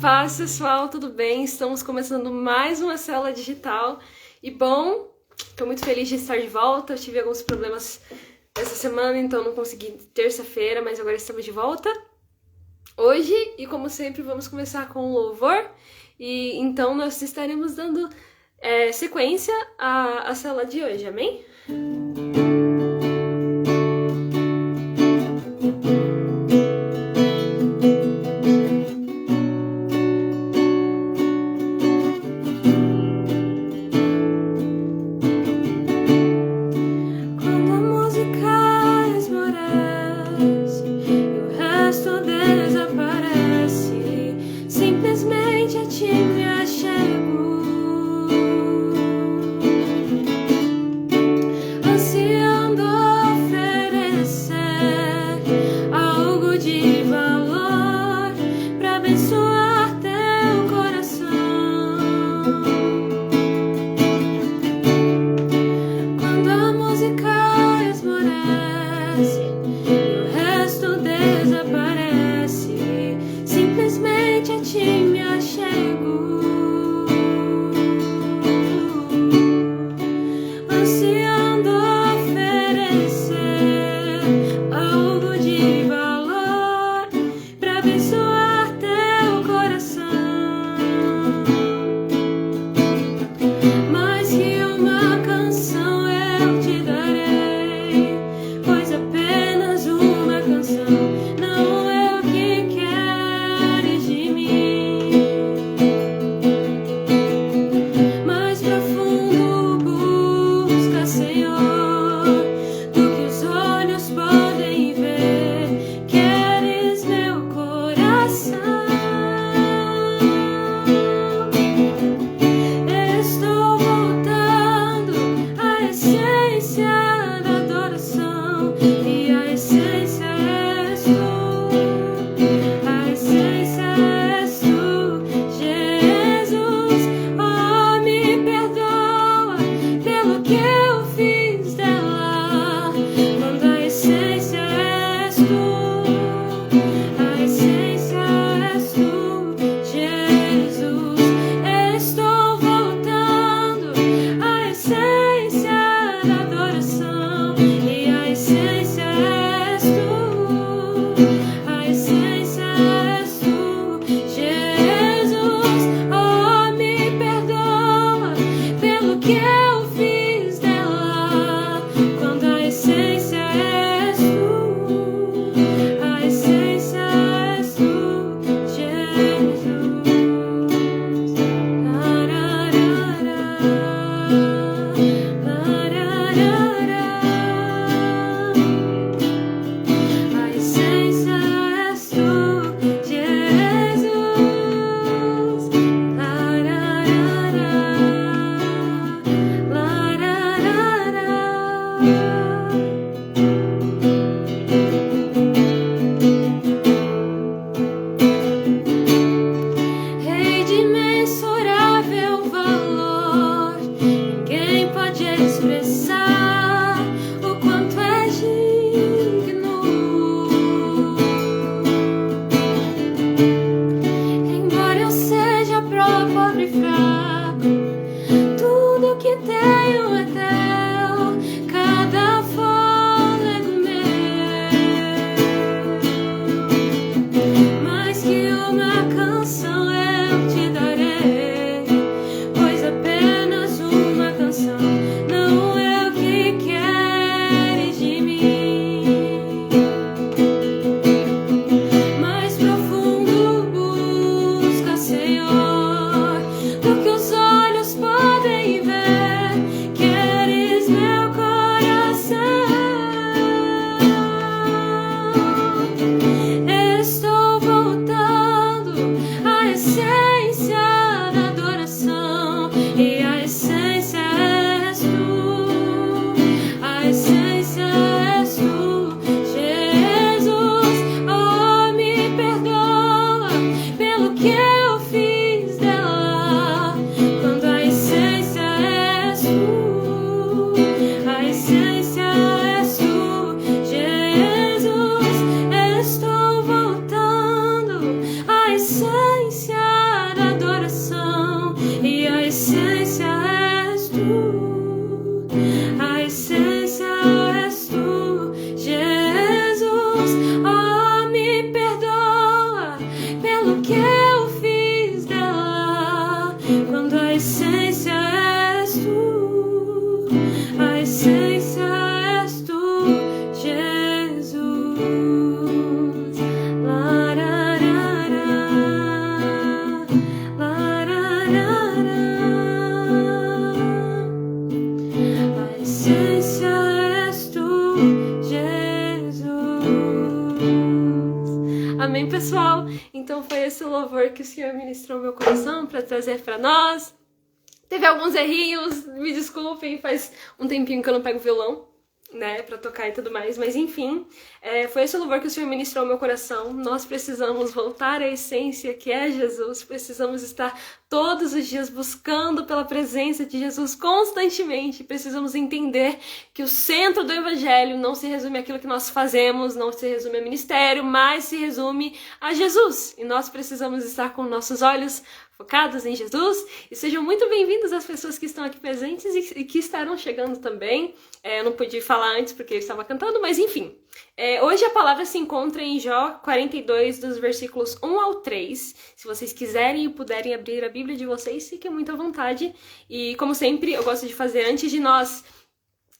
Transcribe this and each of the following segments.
paz, pessoal, tudo bem? Estamos começando mais uma célula digital e bom, estou muito feliz de estar de volta. Eu tive alguns problemas essa semana, então não consegui terça-feira, mas agora estamos de volta hoje e como sempre vamos começar com louvor e então nós estaremos dando sequência à célula de hoje, amém? essência essência és tu, a essência és tu, Jesus. Lararara, lararara. A essência és tu, Jesus. Amém, pessoal? Então foi esse louvor que o Senhor ministrou no meu coração para trazer para nós. Teve alguns errinhos, me desculpem, faz um tempinho que eu não pego violão, né, pra tocar e tudo mais, mas enfim, foi esse louvor que o Senhor ministrou ao meu coração. Nós precisamos voltar à essência que é Jesus, precisamos estar todos os dias buscando pela presença de Jesus constantemente, precisamos entender que o centro do Evangelho não se resume àquilo que nós fazemos, não se resume ao ministério, mas se resume a Jesus, e nós precisamos estar com nossos olhos focados em Jesus. E sejam muito bem-vindos as pessoas que estão aqui presentes e que estarão chegando também. Eu não pude falar antes porque eu estava cantando, mas enfim. Hoje a palavra se encontra em Jó 42, dos versículos 1 ao 3. Se vocês quiserem e puderem abrir a Bíblia de vocês, fiquem muito à vontade. E como sempre, eu gosto de fazer antes de nós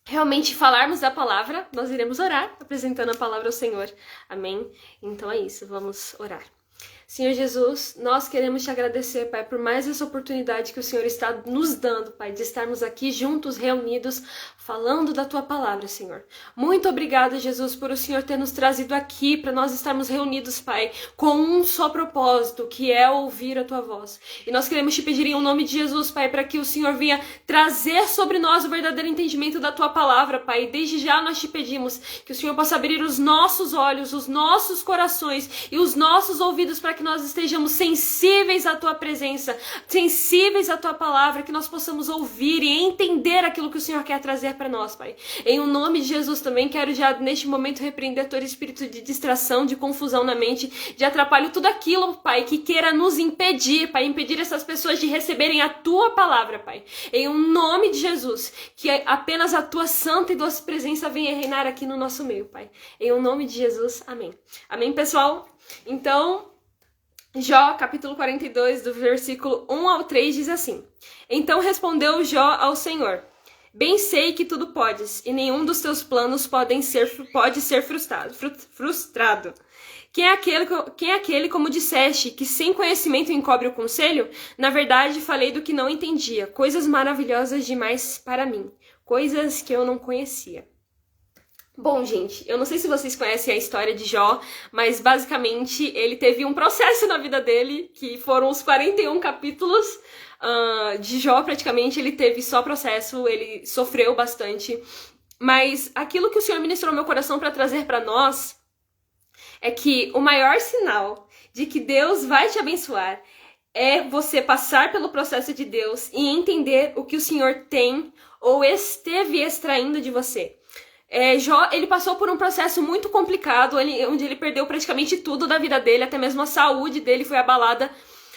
realmente falarmos da palavra, nós iremos orar apresentando a palavra ao Senhor. Amém? Então é isso, vamos orar. Senhor Jesus, nós queremos te agradecer, Pai, por mais essa oportunidade que o Senhor está nos dando, Pai, de estarmos aqui juntos, reunidos, falando da Tua palavra, Senhor. Muito obrigada, Jesus, por o Senhor ter nos trazido aqui, para nós estarmos reunidos, Pai, com um só propósito, que é ouvir a Tua voz. E nós queremos te pedir em nome de Jesus, Pai, para que o Senhor venha trazer sobre nós o verdadeiro entendimento da Tua palavra, Pai. E desde já nós te pedimos que o Senhor possa abrir os nossos olhos, os nossos corações e os nossos ouvidos para que nós estejamos sensíveis à Tua presença, sensíveis à Tua palavra, que nós possamos ouvir e entender aquilo que o Senhor quer trazer para nós, Pai. Em o nome de Jesus também quero já neste momento repreender todo espírito de distração, de confusão na mente, de atrapalho, tudo aquilo, Pai, que queira nos impedir, Pai, impedir essas pessoas de receberem a Tua palavra, Pai. Em o nome de Jesus, que apenas a Tua santa e doce presença venha reinar aqui no nosso meio, Pai. Em o nome de Jesus, amém. Amém, pessoal? Então, Jó, capítulo 42, do versículo 1 ao 3, diz assim: Então respondeu Jó ao Senhor: Bem sei que tudo podes, e nenhum dos teus planos pode ser frustrado. Quem é aquele, como disseste, que sem conhecimento encobre o conselho? Na verdade, falei do que não entendia, coisas maravilhosas demais para mim, coisas que eu não conhecia. Bom, gente, eu não sei se vocês conhecem a história de Jó, mas basicamente ele teve um processo na vida dele, que foram os 41 capítulos de Jó, praticamente ele teve só processo, ele sofreu bastante. Mas aquilo que o Senhor ministrou no meu coração para trazer para nós é que o maior sinal de que Deus vai te abençoar é você passar pelo processo de Deus e entender o que o Senhor tem ou esteve extraindo de você. Jó, ele passou por um processo muito complicado, onde ele perdeu praticamente tudo da vida dele, até mesmo a saúde dele foi abalada,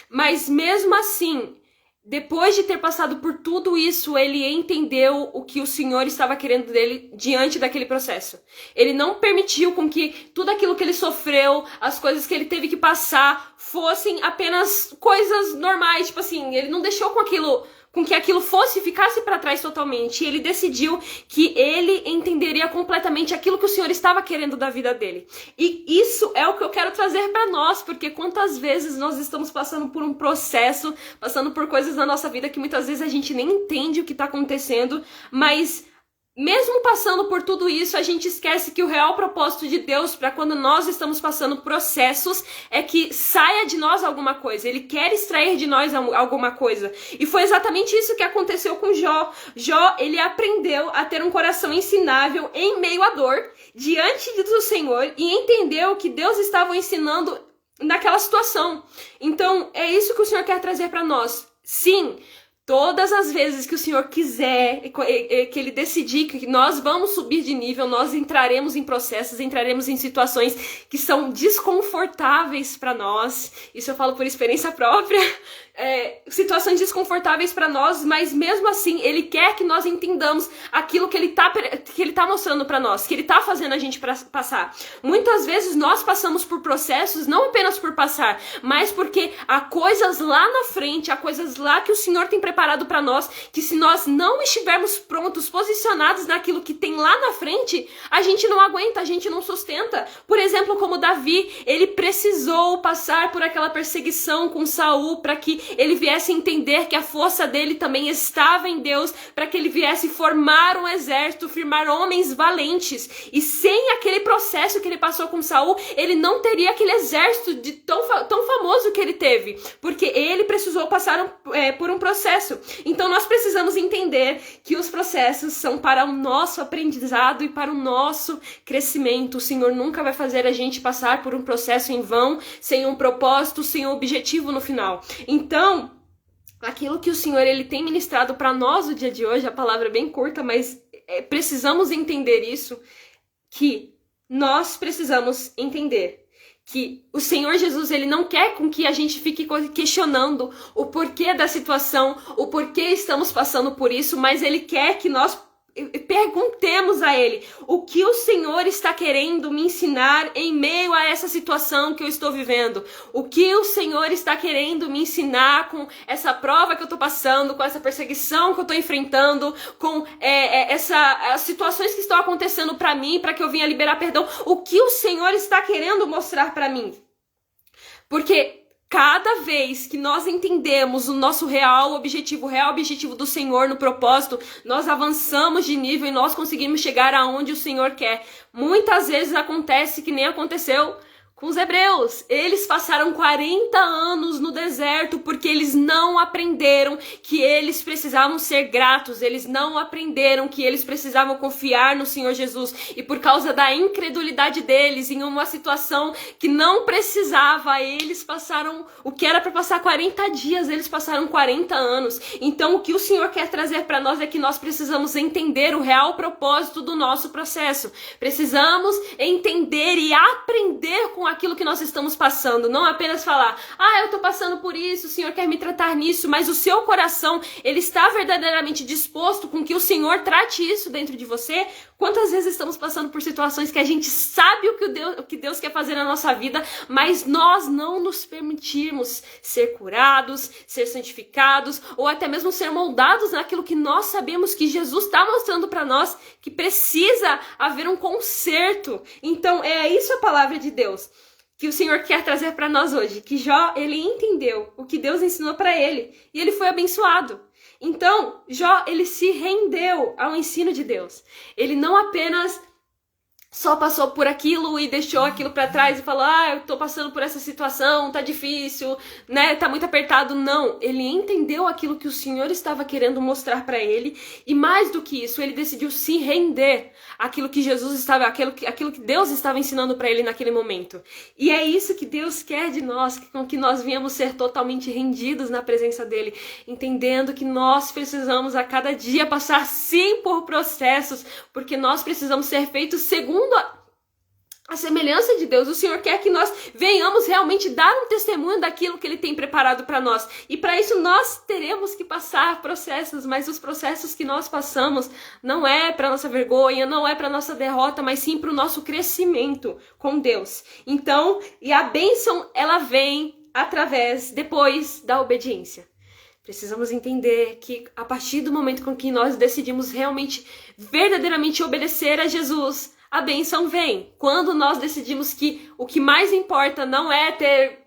mas mesmo assim, depois de ter passado por tudo isso, ele entendeu o que o Senhor estava querendo dele diante daquele processo. Ele não permitiu com que tudo aquilo que ele sofreu, as coisas que ele teve que passar, fossem apenas coisas normais, tipo assim, ele não deixou com que aquilo ficasse para trás totalmente. E ele decidiu que ele entenderia completamente aquilo que o Senhor estava querendo da vida dele. E isso é o que eu quero trazer para nós, porque quantas vezes nós estamos passando por um processo, passando por coisas na nossa vida que muitas vezes a gente nem entende o que está acontecendo, mas mesmo passando por tudo isso, a gente esquece que o real propósito de Deus para quando nós estamos passando processos é que saia de nós alguma coisa. Ele quer extrair de nós alguma coisa. E foi exatamente isso que aconteceu com Jó. Jó, ele aprendeu a ter um coração ensinável em meio à dor, diante do Senhor, e entendeu que Deus estava ensinando naquela situação. Então, é isso que o Senhor quer trazer para nós. Sim, todas as vezes que o Senhor quiser, que Ele decidir que nós vamos subir de nível, nós entraremos em processos, entraremos em situações que são desconfortáveis para nós. Isso eu falo por experiência própria. Situações desconfortáveis para nós, mas mesmo assim Ele quer que nós entendamos aquilo que Ele tá mostrando para nós, que Ele tá fazendo a gente passar. Muitas vezes nós passamos por processos não apenas por passar, mas porque há coisas lá na frente, há coisas lá que o Senhor tem preparado preparado para nós, que se nós não estivermos prontos, posicionados naquilo que tem lá na frente, a gente não aguenta, a gente não sustenta. Por exemplo, como Davi, ele precisou passar por aquela perseguição com Saul para que ele viesse entender que a força dele também estava em Deus, para que ele viesse formar um exército, firmar homens valentes. E sem aquele processo que ele passou com Saul, ele não teria aquele exército tão famoso que ele teve, porque ele precisou passar por um processo. Então nós precisamos entender que os processos são para o nosso aprendizado e para o nosso crescimento. O Senhor nunca vai fazer a gente passar por um processo em vão, sem um propósito, sem um objetivo no final. Então, aquilo que o Senhor ele tem ministrado para nós no dia de hoje, a palavra é bem curta, mas precisamos entender isso, que nós precisamos entender que o Senhor Jesus, ele não quer com que a gente fique questionando o porquê da situação, o porquê estamos passando por isso, mas ele quer que nós perguntemos a ele o que o Senhor está querendo me ensinar em meio a essa situação que eu estou vivendo, o que o Senhor está querendo me ensinar com essa prova que eu estou passando, com essa perseguição que eu estou enfrentando, com as situações que estão acontecendo para mim, para que eu venha liberar perdão, o que o Senhor está querendo mostrar para mim. Porque cada vez que nós entendemos o nosso real objetivo do Senhor no propósito, nós avançamos de nível e nós conseguimos chegar aonde o Senhor quer. Muitas vezes acontece que nem aconteceu com os hebreus. Eles passaram 40 anos no deserto porque eles não aprenderam que eles precisavam ser gratos, eles não aprenderam que eles precisavam confiar no Senhor Jesus, e por causa da incredulidade deles, em uma situação que não precisava, eles passaram o que era para passar 40 dias, eles passaram 40 anos. Então o que o Senhor quer trazer para nós é que nós precisamos entender o real propósito do nosso processo, precisamos entender e aprender com aquilo que nós estamos passando, não apenas falar, eu tô passando por isso, o Senhor quer me tratar nisso, mas o seu coração, ele está verdadeiramente disposto com que o Senhor trate isso dentro de você? Quantas vezes estamos passando por situações que a gente sabe o que Deus quer fazer na nossa vida, mas nós não nos permitimos ser curados, ser santificados, ou até mesmo ser moldados naquilo que nós sabemos que Jesus está mostrando para nós, que precisa haver um conserto. Então é isso a palavra de Deus que o Senhor quer trazer para nós hoje, que Jó, ele entendeu o que Deus ensinou para ele, e ele foi abençoado. Então, Jó, ele se rendeu ao ensino de Deus. Ele não apenas só passou por aquilo e deixou aquilo para trás e falou, eu tô passando por essa situação, tá difícil, né, tá muito apertado. Não, ele entendeu aquilo que o Senhor estava querendo mostrar para ele, e mais do que isso, ele decidiu se render àquilo que aquilo que Deus estava ensinando para ele naquele momento. E é isso que Deus quer de nós, com que nós venhamos ser totalmente rendidos na presença dele, entendendo que nós precisamos a cada dia passar sim por processos, porque nós precisamos ser feitos segundo a semelhança de Deus. O Senhor quer que nós venhamos realmente dar um testemunho daquilo que Ele tem preparado para nós. E para isso nós teremos que passar processos, mas os processos que nós passamos não é para nossa vergonha, não é para nossa derrota, mas sim para o nosso crescimento com Deus. Então, e a bênção, ela vem depois da obediência. Precisamos entender que a partir do momento com que nós decidimos realmente, verdadeiramente obedecer a Jesus, a bênção vem. Quando nós decidimos que o que mais importa não é ter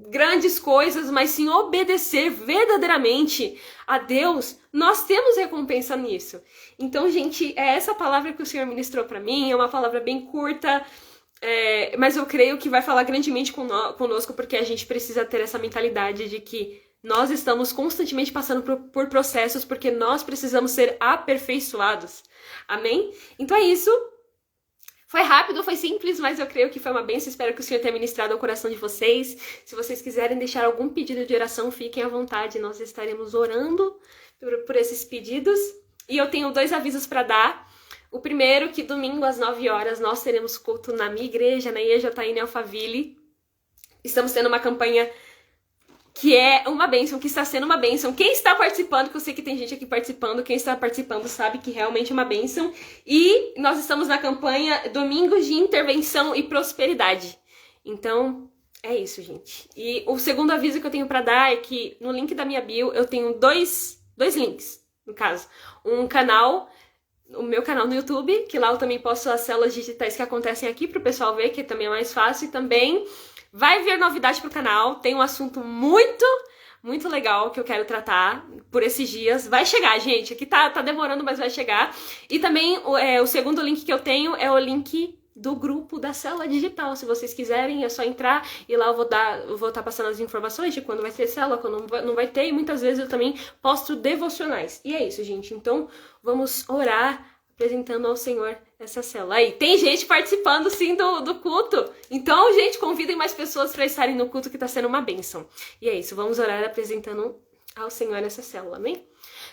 grandes coisas, mas sim obedecer verdadeiramente a Deus, nós temos recompensa nisso. Então, gente, é essa palavra que o Senhor ministrou para mim, é uma palavra bem curta, mas eu creio que vai falar grandemente conosco, porque a gente precisa ter essa mentalidade de que nós estamos constantemente passando por processos, porque nós precisamos ser aperfeiçoados. Amém? Então é isso. Foi rápido, foi simples, mas eu creio que foi uma bênção. Espero que o Senhor tenha ministrado ao coração de vocês. Se vocês quiserem deixar algum pedido de oração, fiquem à vontade. Nós estaremos orando por esses pedidos. E eu tenho 2 avisos para dar. O primeiro, que domingo às 9 horas nós teremos culto na minha igreja, na IEJTAI em Alphaville. Estamos tendo uma campanha que é uma bênção, que está sendo uma bênção. Quem está participando, que eu sei que tem gente aqui participando, quem está participando sabe que realmente é uma bênção. E nós estamos na campanha Domingos de Intervenção e Prosperidade. Então, é isso, gente. E o segundo aviso que eu tenho para dar é que no link da minha bio eu tenho 2 dois links, no caso. Um canal, o meu canal no YouTube, que lá eu também posto as células digitais que acontecem aqui pro pessoal ver, que também é mais fácil. E também vai vir novidade pro canal, tem um assunto muito legal que eu quero tratar por esses dias. Vai chegar, gente. Aqui tá demorando, mas vai chegar. E também o segundo link que eu tenho é o link do grupo da célula digital. Se vocês quiserem, é só entrar e lá eu vou estar passando as informações de quando vai ter célula, quando não vai ter. E muitas vezes eu também posto devocionais. E é isso, gente. Então, vamos orar apresentando ao Senhor essa célula. Aí, tem gente participando, sim, do culto. Então, gente, convidem mais pessoas para estarem no culto, que tá sendo uma bênção. E é isso, vamos orar apresentando ao Senhor essa célula, amém?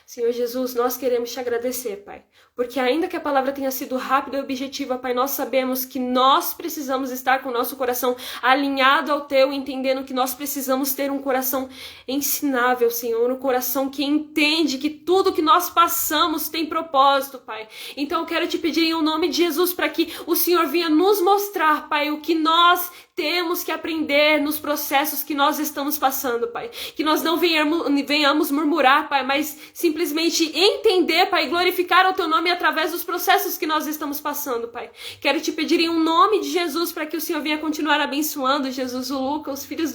Senhor Jesus, nós queremos te agradecer, Pai, porque ainda que a palavra tenha sido rápida e objetiva, Pai, nós sabemos que nós precisamos estar com o nosso coração alinhado ao Teu, entendendo que nós precisamos ter um coração ensinável, Senhor, um coração que entende que tudo que nós passamos tem propósito, Pai. Então eu quero te pedir em nome de Jesus para que o Senhor venha nos mostrar, Pai, o que nós temos que aprender nos processos que nós estamos passando, Pai. Que nós não venhamos murmurar, Pai, mas simplesmente entender, Pai, e glorificar o Teu nome através dos processos que nós estamos passando, Pai. Quero te pedir em nome de Jesus para que o Senhor venha continuar abençoando, Jesus, o Lucas, os filhos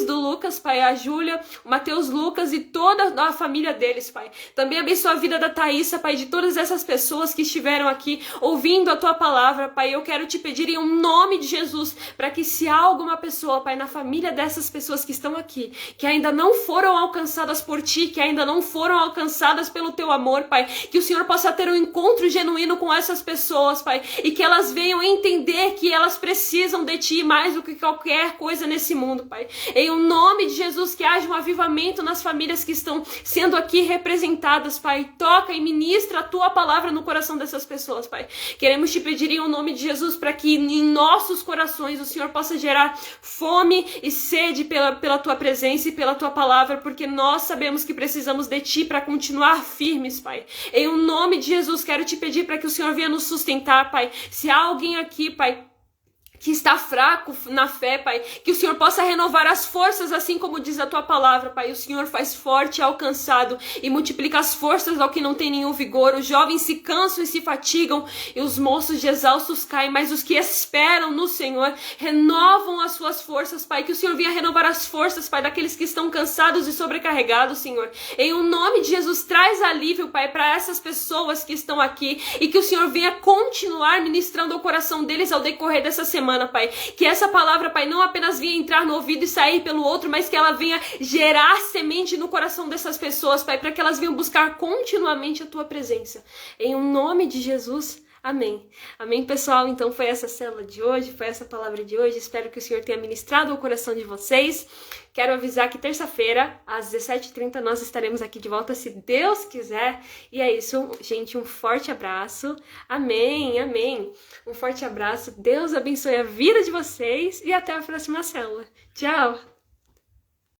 do Lucas, Pai, a Júlia, o Mateus Lucas e toda a família deles, Pai. Também abençoa a vida da Thaísa, Pai, de todas essas pessoas que estiveram aqui ouvindo a Tua palavra, Pai. Eu quero te pedir em nome de Jesus, para que se há alguma pessoa, Pai, na família dessas pessoas que estão aqui, que ainda não foram alcançadas por Ti, que ainda não foram alcançadas pelo Teu amor, Pai, que o Senhor possa ter um encontro genuíno com essas pessoas, Pai, e que elas venham entender que elas precisam de Ti mais do que qualquer coisa nesse mundo, Pai. Em nome de Jesus, que haja um avivamento nas famílias que estão sendo aqui representadas, Pai. Toca e ministra a Tua palavra no coração dessas pessoas, Pai. Queremos te pedir em nome de Jesus para que em nossos corações o Senhor possa gerar fome e sede pela Tua presença e pela Tua palavra, porque nós sabemos que precisamos de Ti para continuar firmes, Pai. Em nome de Jesus, quero te pedir para que o Senhor venha nos sustentar, Pai. Se há alguém aqui, Pai, que está fraco na fé, Pai, que o Senhor possa renovar as forças, assim como diz a Tua palavra, Pai. O Senhor faz forte ao cansado e multiplica as forças ao que não tem nenhum vigor. Os jovens se cansam e se fatigam e os moços de exaustos caem, mas os que esperam no Senhor renovam as suas forças, Pai. Que o Senhor venha renovar as forças, Pai, daqueles que estão cansados e sobrecarregados, Senhor. Em o nome de Jesus, traz alívio, Pai, para essas pessoas que estão aqui e que o Senhor venha continuar ministrando ao coração deles ao decorrer dessa semana, Pai. Que essa palavra, Pai, não apenas venha entrar no ouvido e sair pelo outro, mas que ela venha gerar semente no coração dessas pessoas, Pai, para que elas venham buscar continuamente a Tua presença. Em o nome de Jesus, amém. Amém, pessoal? Então foi essa célula de hoje, foi essa palavra de hoje. Espero que o Senhor tenha ministrado ao coração de vocês. Quero avisar que terça-feira, às 17h30, nós estaremos aqui de volta, se Deus quiser. E é isso, gente, um forte abraço. Amém, amém. Um forte abraço. Deus abençoe a vida de vocês e até a próxima célula. Tchau!